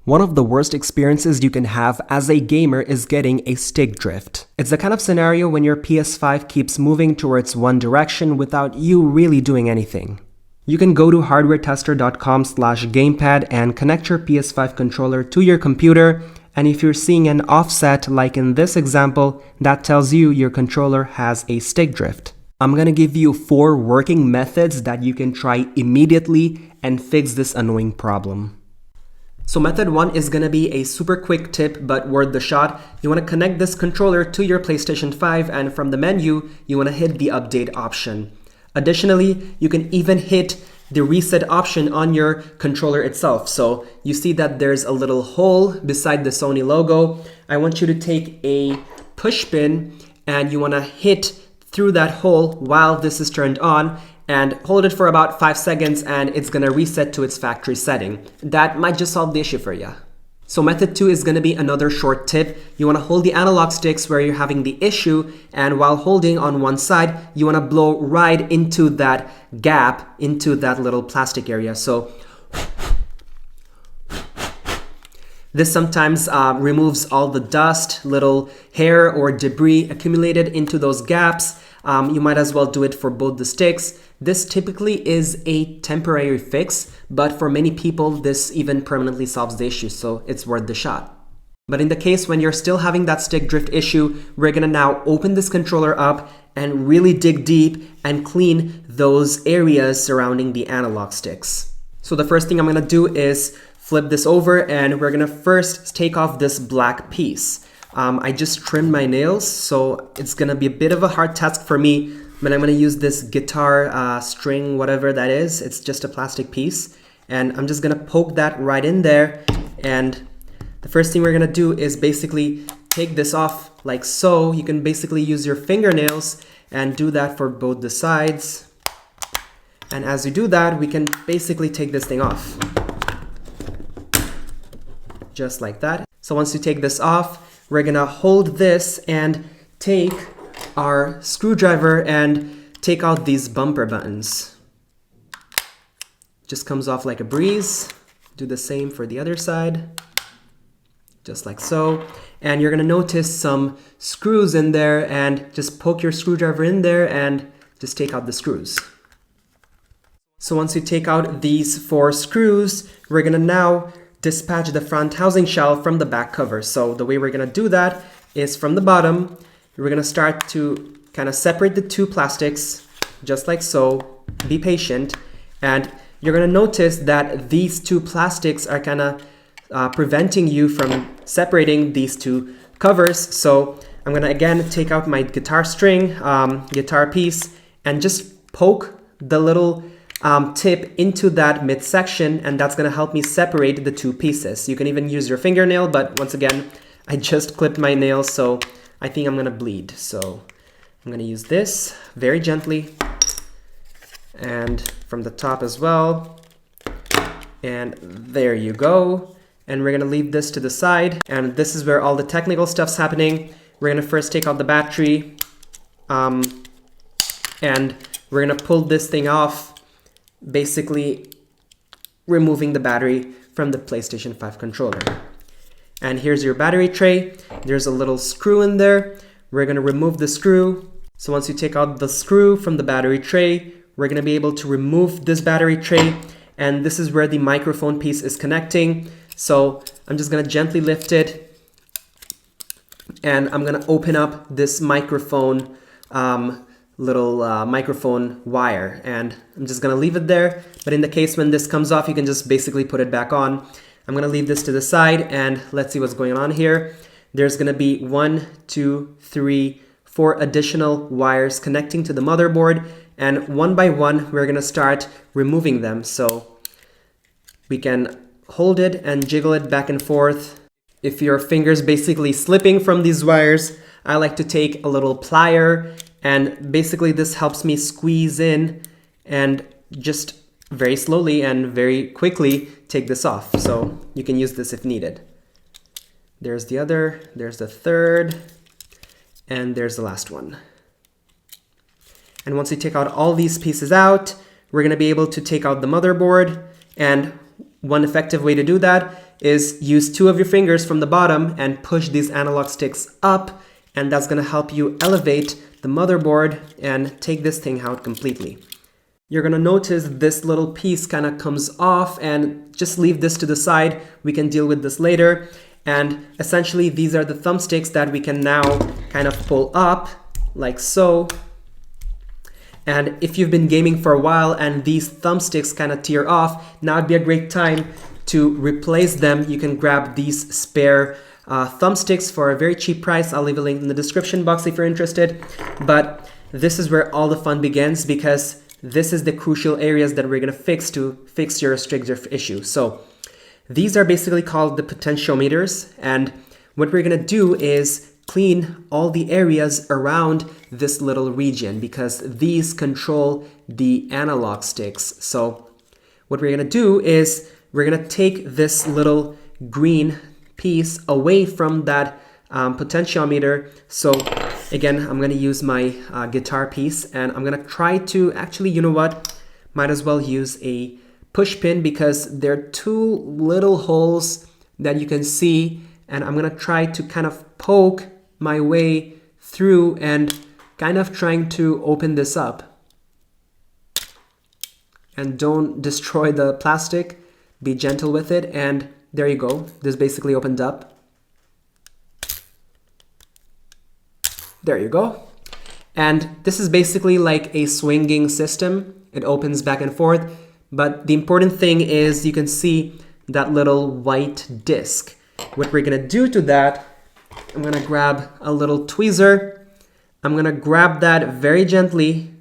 One of the worst experiences you can have as a gamer is getting a stick drift. It's the kind of scenario when your PS5 keeps moving towards one direction without you really doing anything. You can go to hardwaretester.com/gamepad and connect your PS5 controller to your computer, and if you're seeing an offset like in this example, that tells you your controller has a stick drift. I'm gonna give you 4 working methods that you can try immediately and fix this annoying problem. So method 1 is going to be a super quick tip but worth the shot. You want to connect this controller to your PlayStation 5 and from the menu, you want to hit the update option. Additionally, you can even hit the reset option on your controller itself. So you see that there's a little hole beside the Sony logo. I want you to take a push pin and you want to hit through that hole while this is turned on, and hold it for about 5 seconds and it's gonna reset to its factory setting. That might just solve the issue for you. So method 2 is gonna be another short tip. You wanna hold the analog sticks where you're having the issue, and while holding on one side, you wanna blow right into that gap, into that little plastic area. So this sometimes removes all the dust, little hair or debris accumulated into those gaps. You might as well do it for both the sticks. This typically is a temporary fix, but for many people, this even permanently solves the issue, so it's worth the shot. But in the case when you're still having that stick drift issue, we're gonna now open this controller up and really dig deep and clean those areas surrounding the analog sticks. So the first thing I'm gonna do is flip this over, and we're gonna first take off this black piece. I just trimmed my nails, so it's gonna be a bit of a hard task for me, but I'm gonna use this guitar string, whatever that is. It's just a plastic piece, and I'm just gonna poke that right in there. And the first thing we're gonna do is basically take this off like so. You can basically use your fingernails and do that for both the sides. And as you do that, we can basically take this thing off. Just like that. So once you take this off, we're gonna hold this and take our screwdriver and take out these bumper buttons. Just comes off like a breeze. Do the same for the other side, just like so. And you're gonna notice some screws in there, and just poke your screwdriver in there and just take out the screws. So once you take out these 4 screws, we're gonna now dispatch the front housing shell from the back cover. So the way we're gonna do that is from the bottom, we're gonna start to kind of separate the 2 plastics, just like so. Be patient, and you're gonna notice that these 2 plastics are kind of preventing you from separating these 2 covers. So I'm gonna again take out my guitar string, guitar piece, and just poke the little tip into that midsection, and that's gonna help me separate the 2 pieces. You can even use your fingernail, but once again, I just clipped my nails, so I think I'm gonna bleed. So I'm gonna use this very gently, and from the top as well. And there you go. And we're gonna leave this to the side, and this is where all the technical stuff's happening. We're gonna first take out the battery, and we're gonna pull this thing off, basically removing the battery from the PlayStation 5 controller. And here's your battery tray. There's a little screw in there. We're gonna remove the screw. So once you take out the screw from the battery tray, we're gonna be able to remove this battery tray, and this is where the microphone piece is connecting. So I'm just gonna gently lift it, and I'm gonna open up this microphone microphone wire, and I'm just gonna leave it there. But in the case when this comes off, you can just basically put it back on. I'm gonna leave this to the side, and let's see what's going on here. There's gonna be 1, 2, 3, 4 additional wires connecting to the motherboard, and one by one we're gonna start removing them. So we can hold it and jiggle it back and forth. If your finger's basically slipping from these wires, I like to take a little plier, and basically this helps me squeeze in and just very slowly and very quickly take this off. So you can use this if needed. There's the other, there's the third, and there's the last one. And once we take out all these pieces out, we're gonna be able to take out the motherboard. And one effective way to do that is use 2 of your fingers from the bottom and push these analog sticks up, and that's going to help you elevate the motherboard and take this thing out completely. You're going to notice this little piece kind of comes off, and just leave this to the side. We can deal with this later. And essentially these are the thumbsticks that we can now kind of pull up like so. And if you've been gaming for a while and these thumbsticks kind of tear off, now would be a great time to replace them. You can grab these spare thumbsticks for a very cheap price. I'll leave a link in the description box if you're interested. But this is where all the fun begins, because this is the crucial areas that we're going to fix to fix your stick drift issue. So these are basically called the potentiometers, and what we're going to do is clean all the areas around this little region, because these control the analog sticks. So what we're going to do is we're going to take this little green piece away from that potentiometer. So again, I'm going to use my guitar piece, and I'm going to try to actually, you know what, might as well use a push pin, because there are 2 little holes that you can see, and I'm going to try to kind of poke my way through and kind of trying to open this up. And don't destroy the plastic, be gentle with it, and there you go. This basically opened up. There you go. And this is basically like a swinging system. It opens back and forth. But the important thing is you can see that little white disc. What we're going to do to that, I'm going to grab a little tweezer. I'm going to grab that very gently,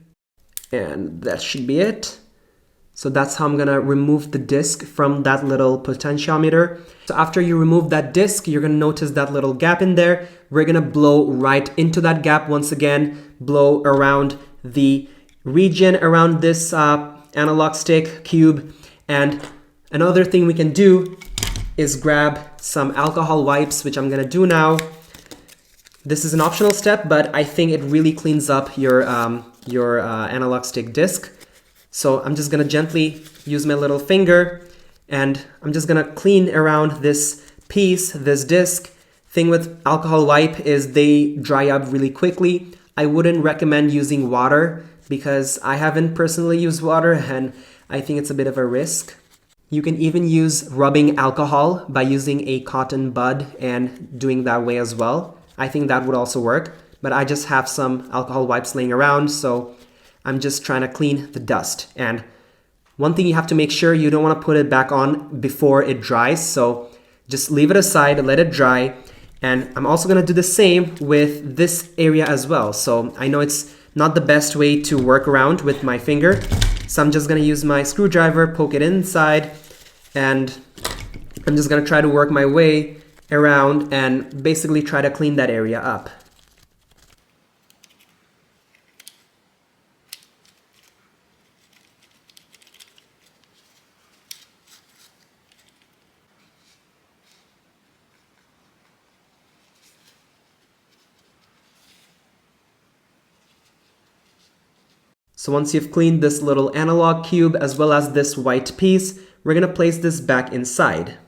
and that should be it. So that's how I'm going to remove the disc from that little potentiometer. So after you remove that disc, you're going to notice that little gap in there. We're going to blow right into that gap once again, blow around the region around this analog stick cube. And another thing we can do is grab some alcohol wipes, which I'm going to do now. This is an optional step, but I think it really cleans up your analog stick disc. So I'm just going to gently use my little finger, and I'm just going to clean around this piece, this disc. Thing with alcohol wipe is they dry up really quickly. I wouldn't recommend using water, because I haven't personally used water and I think it's a bit of a risk. You can even use rubbing alcohol by using a cotton bud and doing that way as well. I think that would also work, but I just have some alcohol wipes laying around, so I'm just trying to clean the dust. And one thing you have to make sure, you don't want to put it back on before it dries, so just leave it aside, let it dry. And I'm also going to do the same with this area as well. So I know it's not the best way to work around with my finger, so I'm just going to use my screwdriver, poke it inside, and I'm just going to try to work my way around and basically try to clean that area up. So once you've cleaned this little analog cube as well as this white piece, we're going to place this back inside.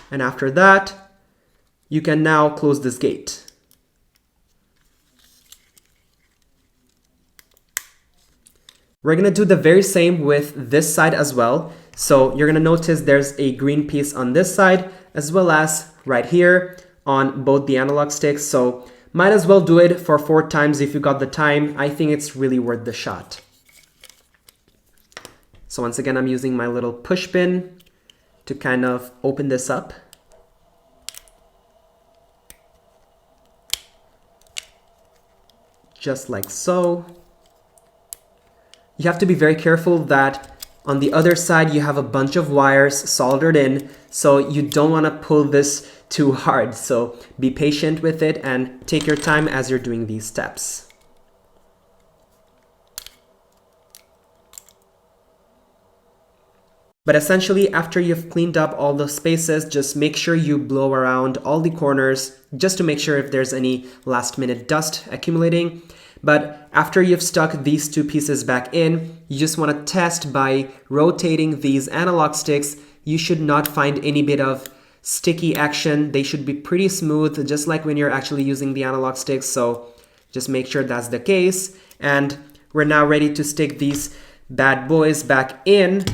And after that, you can now close this gate. We're going to do the very same with this side as well. So you're going to notice there's a green piece on this side as well as right here on both the analog sticks. So might as well do it for 4 times if you got the time. I think it's really worth the shot. So once again, I'm using my little push pin to kind of open this up. Just like so. You have to be very careful that on the other side you have a bunch of wires soldered in, so you don't want to pull this too hard. So be patient with it and take your time as you're doing these steps. But essentially, after you've cleaned up all the spaces, just make sure you blow around all the corners just to make sure if there's any last minute dust accumulating. But after you've stuck these two pieces back in, you just want to test by rotating these analog sticks. You should not find any bit of sticky action. They should be pretty smooth, just like when you're actually using the analog sticks. So just make sure that's the case. And we're now ready to stick these bad boys back in.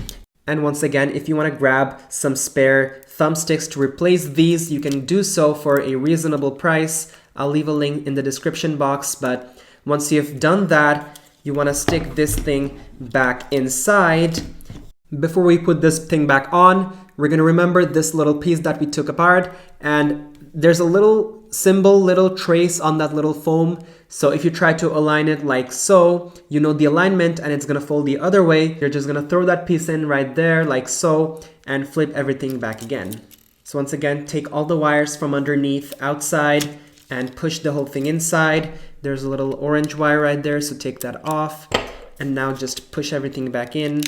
And once again, if you want to grab some spare thumbsticks to replace these, you can do so for a reasonable price. I'll leave a link in the description box, but once you've done that, you want to stick this thing back inside. Before we put this thing back on, we're going to remember this little piece that we took apart, and there's a little symbol, little trace on that little foam. So if you try to align it like so, you know the alignment and it's going to fold the other way. You're just going to throw that piece in right there like so and flip everything back again. So once again, take all the wires from underneath outside and push the whole thing inside. There's a little orange wire right there, so take that off. And now just push everything back in.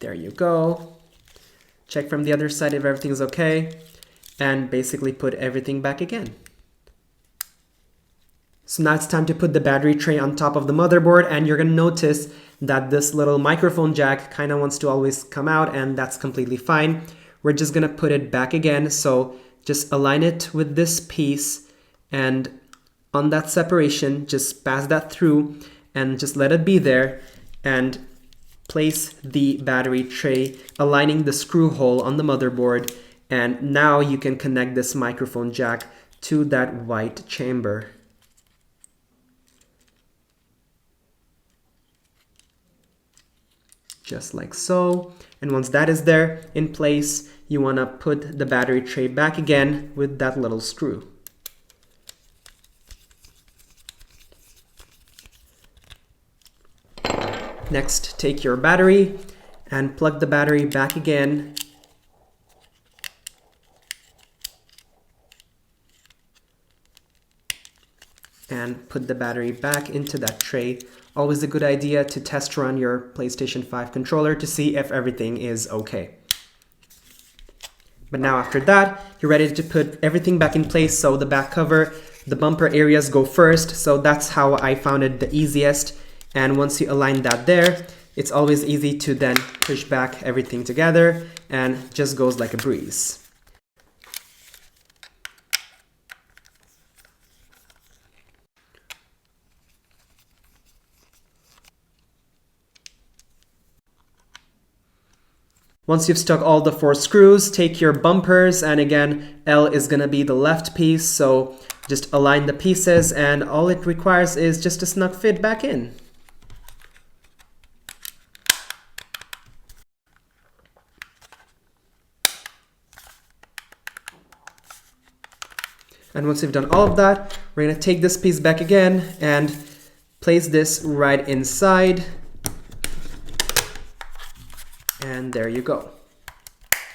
There you go. Check from the other side if everything is okay. And basically put everything back again. So now it's time to put the battery tray on top of the motherboard, and you're going to notice that this little microphone jack kind of wants to always come out, and that's completely fine. We're just going to put it back again, so just align it with this piece, and on that separation, just pass that through and just let it be there, and place the battery tray, aligning the screw hole on the motherboard. And now you can connect this microphone jack to that white chamber. Just like so. And once that is there in place, you want to put the battery tray back again with that little screw. Next, take your battery and plug the battery back again. And put the battery back into that tray. Always a good idea to test run your PlayStation 5 controller to see if everything is okay. But now after that, you're ready to put everything back in place. So the back cover, the bumper areas go first. So that's how I found it the easiest. And once you align that there, it's always easy to then push back everything together and just goes like a breeze. Once you've stuck all the 4 screws, take your bumpers, and again, L is going to be the left piece, so just align the pieces, and all it requires is just a snug fit back in. And once you've done all of that, we're going to take this piece back again and place this right inside. And there you go.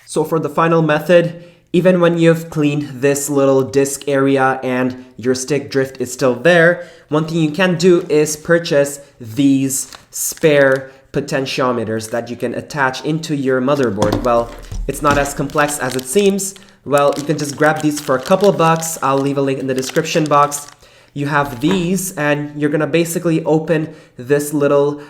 So for the final method, even when you've cleaned this little disc area and your stick drift is still there, one thing you can do is purchase these spare potentiometers that you can attach into your motherboard. Well, it's not as complex as it seems. Well, you can just grab these for a couple bucks. I'll leave a link in the description box. You have these, and you're gonna basically open this little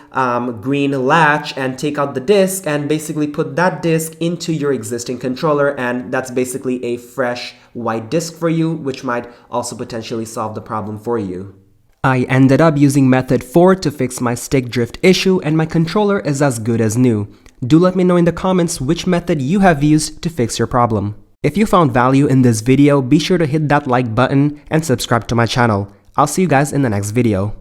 green latch and take out the disc and basically put that disc into your existing controller, and that's basically a fresh white disc for you, which might also potentially solve the problem for you. I ended up using method 4 to fix my stick drift issue, and my controller is as good as new. Do let me know in the comments which method you have used to fix your problem. If you found value in this video, be sure to hit that like button and subscribe to my channel. I'll see you guys in the next video.